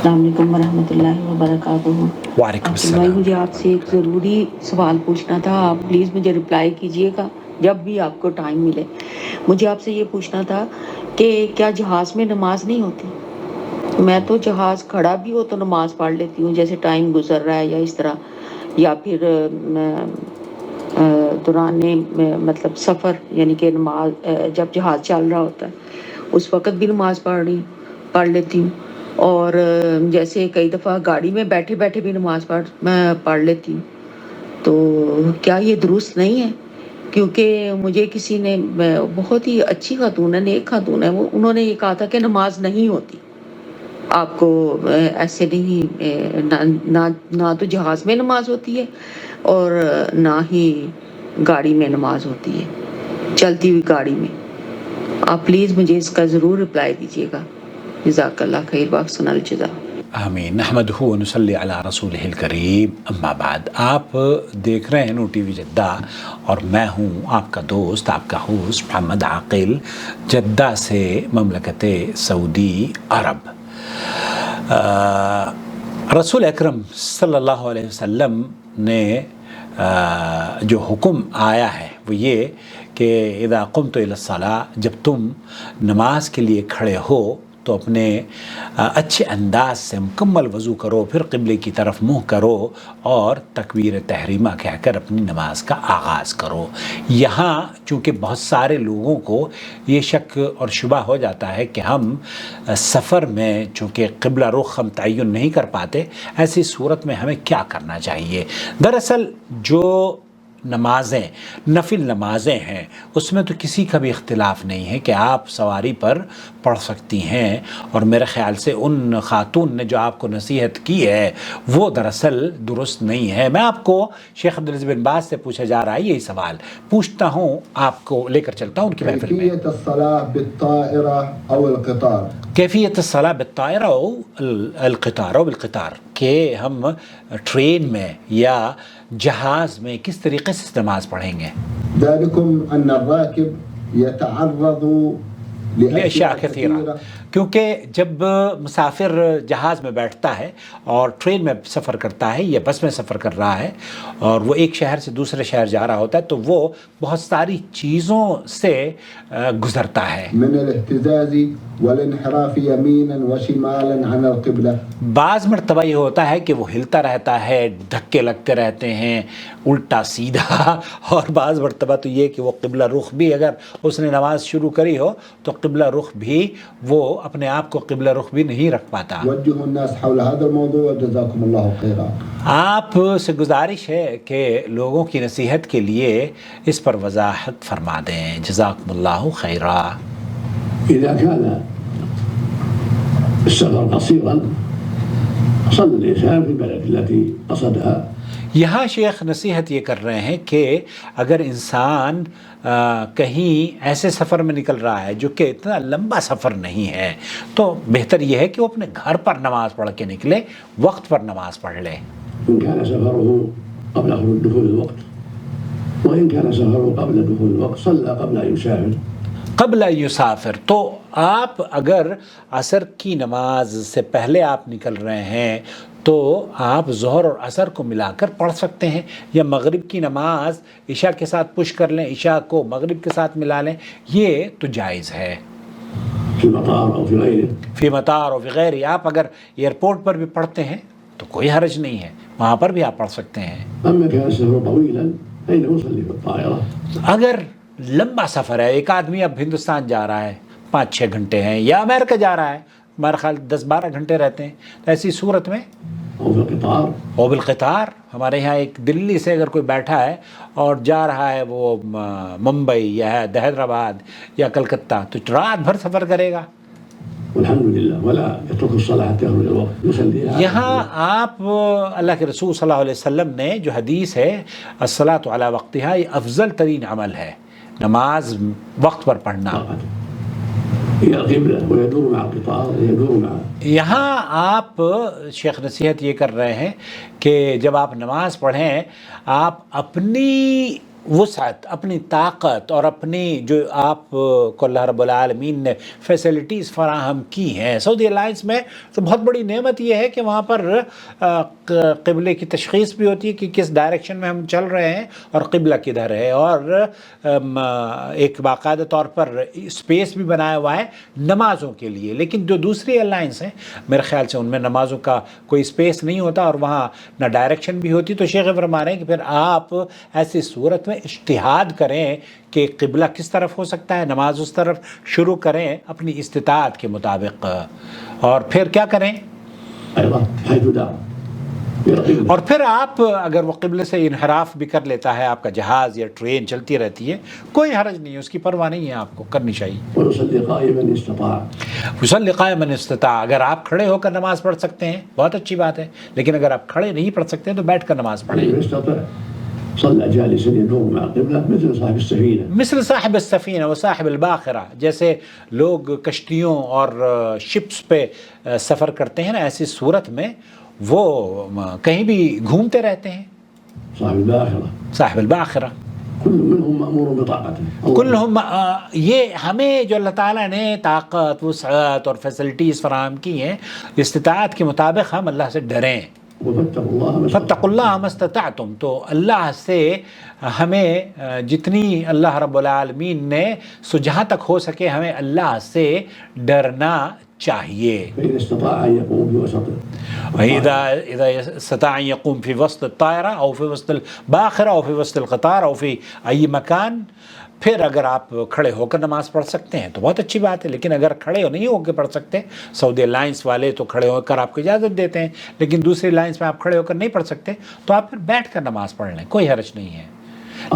السلام علیکم ورحمۃ اللہ وبرکاتہ۔ وعلیکم عاقل بھائی، السلام۔ مجھے آپ سے ایک ضروری سوال پوچھنا تھا، آپ پلیز مجھے رپلائی کیجئے گا جب بھی آپ کو ٹائم ملے۔ مجھے آپ سے یہ پوچھنا تھا کہ کیا جہاز میں نماز نہیں ہوتی؟ میں تو جہاز کھڑا بھی ہو تو نماز پڑھ لیتی ہوں، جیسے ٹائم گزر رہا ہے یا اس طرح، یا پھر دوران مطلب سفر، یعنی کہ نماز جب جہاز چل رہا ہوتا ہے اس وقت بھی نماز پڑھ لیتی ہوں، اور جیسے کئی دفعہ گاڑی میں بیٹھے بیٹھے بھی نماز پڑھ لیتی ہوں۔ تو کیا یہ درست نہیں ہے؟ کیونکہ مجھے کسی نے، بہت ہی اچھی خاتون ہے، نیک خاتون ہے، انہوں نے یہ کہا تھا کہ نماز نہیں ہوتی، آپ کو ایسے نہیں، نہ تو جہاز میں نماز ہوتی ہے اور نہ ہی گاڑی میں نماز ہوتی ہے، چلتی ہوئی گاڑی میں۔ آپ پلیز مجھے اس کا ضرور رپلائی دیجیے گا۔ جزاک اللہ خیر، واحسن الجزا۔ آمین۔ نحمدہ و نصلی علی رسولہ الکریم، اما بعد۔ آپ دیکھ رہے ہیں نو ٹی وی جدہ، اور میں ہوں آپ کا دوست، آپ کا ہوسٹ محمد عاقل، جدہ سے مملکت سعودی عرب۔ رسول اکرم صلی اللہ علیہ وسلم نے جو حکم آیا ہے وہ یہ کہ اذا قمت الی الصلاۃ، جب تم نماز کے لیے کھڑے ہو تو اپنے اچھے انداز سے مکمل وضو کرو، پھر قبلے کی طرف منہ کرو اور تکبیر تحریمہ کہہ کر اپنی نماز کا آغاز کرو۔ یہاں چونکہ بہت سارے لوگوں کو یہ شک اور شبہ ہو جاتا ہے کہ ہم سفر میں چونکہ قبلہ رخ ہم تعین نہیں کر پاتے، ایسی صورت میں ہمیں کیا کرنا چاہیے۔ دراصل جو نمازیں نفل نمازیں ہیں اس میں تو کسی کا بھی اختلاف نہیں ہے کہ آپ سواری پر پڑھ سکتی ہیں، اور میرے خیال سے ان خاتون نے جو آپ کو نصیحت کی ہے وہ دراصل درست نہیں ہے۔ میں آپ کو شیخ عبدالعزیز بن باز سے پوچھا جا رہا ہے یہی سوال پوچھتا ہوں، آپ کو لے کر چلتا ہوں ان کی محفل میں۔ کیفیت الصلاة بالطائرة او القطار، کیفیت الصلاۃ بالطائرہ او القطار او بالقطار، کہ ہم ٹرین میں یا جہاز میں کس طریقے سے نماز پڑھیں گے۔ ذلكم ان الراكب يتعرض لاشیاء کثیرہ، کیونکہ جب مسافر جہاز میں بیٹھتا ہے اور ٹرین میں سفر کرتا ہے یا بس میں سفر کر رہا ہے اور وہ ایک شہر سے دوسرے شہر جا رہا ہوتا ہے تو وہ بہت ساری چیزوں سے گزرتا ہے۔ من الاهتزاز والانحراف يمينا وشمالا عن القبلة، بعض مرتبہ یہ ہوتا ہے کہ وہ ہلتا رہتا ہے، دھکے لگتے رہتے ہیں الٹا سیدھا، اور بعض مرتبہ تو یہ کہ وہ قبلہ رخ بھی، اگر اس نے نماز شروع کری ہو تو قبلہ رخ بھی، وہ اپنے آپ کو قبلہ رخ بھی نہیں رکھ پاتا۔ وجهوا الناس حول هذا الموضوع جزاكم الله خيرا۔ آپ سے گزارش ہے کہ لوگوں کی نصیحت کے لیے اس پر وضاحت فرما دیں، جزاکم اللہ خیرا۔ إذا كان السفر قصيرا صلى الإنسان في البلد التي قصدها۔ یہاں شیخ نصیحت یہ کر رہے ہیں کہ اگر انسان کہیں ایسے سفر میں نکل رہا ہے جو کہ اتنا لمبا سفر نہیں ہے تو بہتر یہ ہے کہ وہ اپنے گھر پر نماز پڑھ کے نکلے، وقت پر نماز پڑھ لے۔ إن كان سفره قبل دخول الوقت، وإن كان سفره قبل دخول الوقت صلى قبل أن يسافر۔ قبل یسافر، تو آپ اگر عصر کی نماز سے پہلے آپ نکل رہے ہیں تو آپ ظہر اور عصر کو ملا کر پڑھ سکتے ہیں، یا مغرب کی نماز عشاء کے ساتھ پش کر لیں، عشاء کو مغرب کے ساتھ ملا لیں، یہ تو جائز ہے۔ في المطار أو في غيره، فی مطار و غیرہ، آپ اگر ایئرپورٹ پر بھی پڑھتے ہیں تو کوئی حرج نہیں ہے، وہاں پر بھی آپ پڑھ سکتے ہیں۔ أما كان السفر طويلا فإنه يصلي في الطائرة۔ اگر لمبا سفر ہے، ایک آدمی اب ہندوستان جا رہا ہے، 5-6 گھنٹے ہیں، یا امریکہ جا رہا ہے، ہمارا خیال 10-12 گھنٹے رہتے ہیں، تو ایسی صورت میں أو في القطار، او بالقطار، ہمارے یہاں ایک دلی سے اگر کوئی بیٹھا ہے اور جا رہا ہے وہ ممبئی یا حیدرآباد یا کلکتہ، تو رات بھر سفر کرے گا۔ والحمد لله، ولا يترك الصلاة حتى يخرج الوقت، يصليها۔ یہاں آپ اللہ کے رسول صلی اللہ علیہ وسلم نے جو حدیث ہے الصلاۃ علی وقتہا، یہ افضل ترین عمل ہے، نماز وقت پر پڑھنا۔ إلى القبلة ويدور مع القطار ويدور مع۔ یہاں آپ شیخ نصیحت یہ کر رہے ہیں کہ جب آپ نماز پڑھیں آپ اپنی وسعت، اپنی طاقت اور اپنی جو آپ کو اللہ رب العالمین نے فیسلٹیز فراہم کی ہیں. سعودی الائنس میں تو بہت بڑی نعمت یہ ہے کہ وہاں پر قبلے کی تشخیص بھی ہوتی ہے کہ کس ڈائریکشن میں ہم چل رہے ہیں اور قبلہ کدھر ہے، اور ایک باقاعدہ طور پر اسپیس بھی بنایا ہوا ہے نمازوں کے لیے. لیکن جو دوسری ایئر لائنس ہیں میرے خیال سے ان میں نمازوں کا کوئی اسپیس نہیں ہوتا اور وہاں نہ ڈائریکشن بھی ہوتی. تو شیخ فرما رہے ہیں کہ پھر آپ ایسی صورت میں اجتہاد کریں کہ قبلہ کس طرف ہو سکتا ہے، نماز اس طرف شروع کریں اپنی استطاعت کے مطابق، اور پھر کیا کریں، اور پھر آپ اگر وہ قبلے سے انحراف بھی کر لیتا ہے، آپ کا جہاز یا ٹرین چلتی رہتی ہے، کوئی حرج نہیں ہے، اس کی پرواہ نہیں ہے، آپ کو کرنی چاہیے. یصلی قائما استطاع، اگر آپ کھڑے ہو کر نماز پڑھ سکتے ہیں بہت اچھی بات ہے، لیکن اگر آپ کھڑے نہیں پڑھ سکتے تو بیٹھ کر نماز پڑھیں. صلى جالسا يدور مع القبلة مثل صاحب السفينة، مثل صاحب السفینہ و صاحب الباخرہ، جیسے لوگ کشتیوں اور شپس پہ سفر کرتے ہیں نا، ایسی صورت میں وہ کہیں بھی گھومتے رہتے ہیں. صاحب الباخرة صاحب الباخرہ، كل منهم مأمور بطاعته. کلہم، یہ ہمیں جو اللہ تعالیٰ نے طاقت، وسعت اور فیسلٹیز فراہم کی ہیں، استطاعت کے مطابق ہم اللہ سے ڈریں. وفاتقوا الله ما استطعتم. فاتقوا اللہ ما استطعتم، تو اللہ سے ہمیں جتنی اللہ رب العالمین نے سو جہاں تک ہو سکے ہمیں اللہ سے ڈرنا چاہیے. فإذا استطاع أن يقوم بوسطه، إذا استطاع أن يقوم في وسط الطائرة أو في وسط الباخرة أو في وسط القطار أو في أي مكان. پھر اگر آپ کھڑے ہو کر نماز پڑھ سکتے ہیں تو بہت اچھی بات ہے، لیکن اگر کھڑے نہیں ہو کے پڑھ سکتے، سعودی لائنس والے تو کھڑے ہو کر آپ کو اجازت دیتے ہیں، لیکن دوسری لائنس میں آپ کھڑے ہو کر نہیں پڑھ سکتے تو آپ پھر بیٹھ کر نماز پڑھ لیں، کوئی حرج نہیں ہے.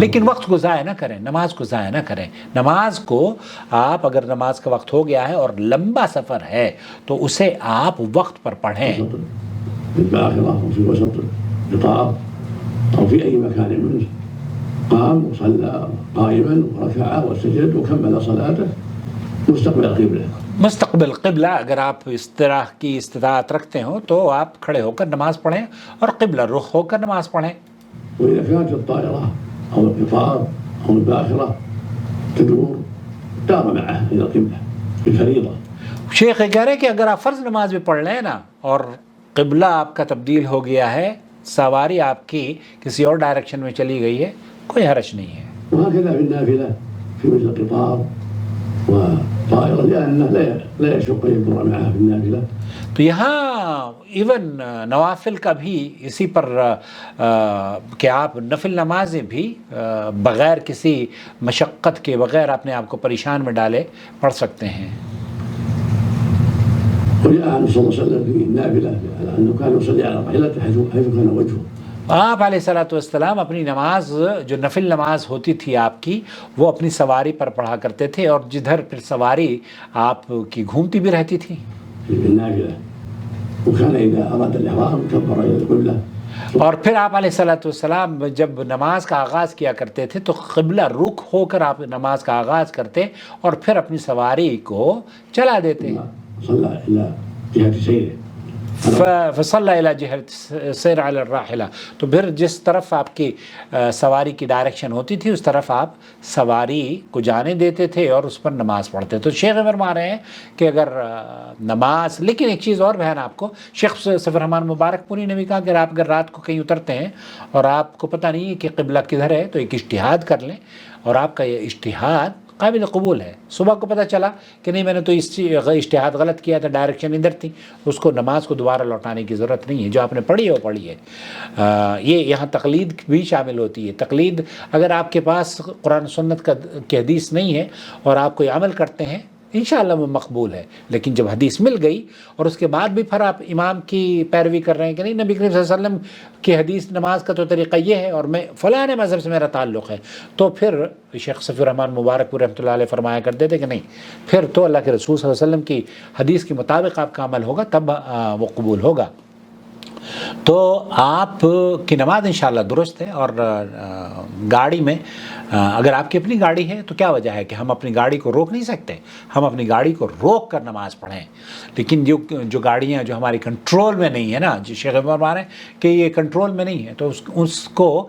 لیکن وقت کو ضائع نہ کریں، نماز کو ضائع نہ کریں. نماز کو آپ اگر نماز کا وقت ہو گیا ہے اور لمبا سفر ہے تو اسے آپ وقت پر پڑھیں. بالباخرة أو في وسط القطار أو في أي مكان منه، قام وصلى قائما وركع وسجد وكمل صلاته مستقبل القبلة. مستقبل قبلہ، اگر آپ اس طرح کی استطاعت رکھتے ہو تو آپ کھڑے ہو کر نماز پڑھیں اور قبلہ رخ ہو کر نماز پڑھیں. وإذا كانت الطائرة أو القطار أو الباخرة تدور دار معه إلى القبلة بالفريضة. شیخ کہہ رہے ہیں کہ اگر آپ فرض نماز بھی پڑھ لیں نا اور قبلہ آپ کا تبدیل ہو گیا ہے، سواری آپ کی کسی اور ڈائریکشن میں چلی گئی ہے، کوئی حرج نہیں ہے. وهكذا في النافلة في مثل القطار وطائرة، لأنه لا يشق يمر معها في النافلة. تو یہاں ایون نوافل کا بھی اسی پر کہ آپ نفل نمازیں بھی بغیر کسی مشقت کے، بغیر اپنے آپ کو پریشان میں ڈالے پڑھ سکتے ہیں. وجاء عنه صلى الله عليه وسلم في النافلة أنه كان يصلي على راحلته حيث كان وجهه. آپ علیہ الصلوۃ والسلام اپنی نماز جو نفل نماز ہوتی تھی آپ کی، وہ اپنی سواری پر پڑھا کرتے تھے، اور جدھر پھر سواری آپ کی گھومتی بھی رہتی تھی. وكان إذا أراد الإحرام كبر إلى القبلة. اور پھر آپ علیہ الصلوۃ والسلام جب نماز کا آغاز کیا کرتے تھے تو قبلہ رخ ہو کر آپ نماز کا آغاز کرتے اور پھر اپنی سواری کو چلا دیتے. صلى إلى جهة سيره فصلى إلى جهة سير على الراحلة، تو پھر جس طرف آپ کی سواری کی ڈائریکشن ہوتی تھی اس طرف آپ سواری کو جانے دیتے تھے اور اس پر نماز پڑھتے. تو شیخ فرما رہے ہیں کہ اگر نماز، لیکن ایک چیز اور بہن آپ کو، شیخ صفی الرحمن مبارک پوری نے بھی کہا کہ آپ اگر رات کو کہیں اترتے ہیں اور آپ کو پتہ نہیں ہے کہ قبلہ کدھر ہے تو ایک اجتہاد کر لیں، اور آپ کا یہ اجتہاد قابل قبول ہے. صبح کو پتہ چلا کہ نہیں میں نے تو اس اجتہاد غلط کیا تھا، ڈائریکشن ادھر تھی، اس کو نماز کو دوبارہ لوٹانے کی ضرورت نہیں ہے، جو آپ نے پڑھی ہے وہ پڑھی ہے. یہ یہاں تقلید بھی شامل ہوتی ہے. تقلید اگر آپ کے پاس قرآن سنت کی حدیث نہیں ہے اور آپ کوئی عمل کرتے ہیں انشاءاللہ وہ مقبول ہے، لیکن جب حدیث مل گئی اور اس کے بعد بھی پھر آپ امام کی پیروی کر رہے ہیں کہ نہیں نبی کریم صلی اللہ علیہ وسلم کی حدیث نماز کا تو طریقہ یہ ہے اور میں فلاں مذہب سے میرا تعلق ہے، تو پھر شیخ صفی الرحمن مبارک پور رحمۃ اللہ علیہ فرمایا کرتے تھے کہ نہیں، پھر تو اللہ کے رسول صلی اللہ علیہ وسلم کی حدیث کے مطابق آپ کا عمل ہوگا تب وہ قبول ہوگا. تو آپ کی نماز انشاءاللہ درست ہے. اور گاڑی میں اگر آپ کی اپنی گاڑی ہے تو کیا وجہ ہے کہ ہم اپنی گاڑی کو روک نہیں سکتے؟ ہم اپنی گاڑی کو روک کر نماز پڑھیں. لیکن جو گاڑیاں جو ہماری کنٹرول میں نہیں ہے نا، جو شیخ فرما رہے ہیں کہ یہ کنٹرول میں نہیں ہے، تو اس کو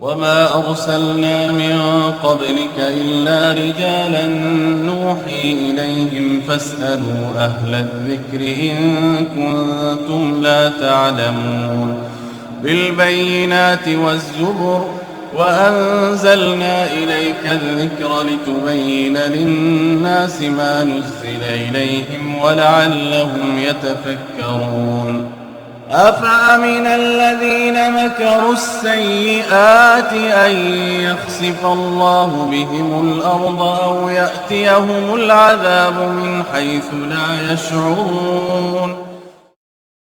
وما أرسلنا من قبلك إلا رجالا نوحي إليهم فاسألوا أهل الذكر إن كنتم لا تعلمون بالبينات والزبر وأنزلنا إليك الذكر لتبين للناس ما نزل إليهم ولعلهم يتفكرون أفأمن الذين مكروا السيئات أن يخسف الله بهم الأرض أو يأتيهم العذاب من حيث لا يشعرون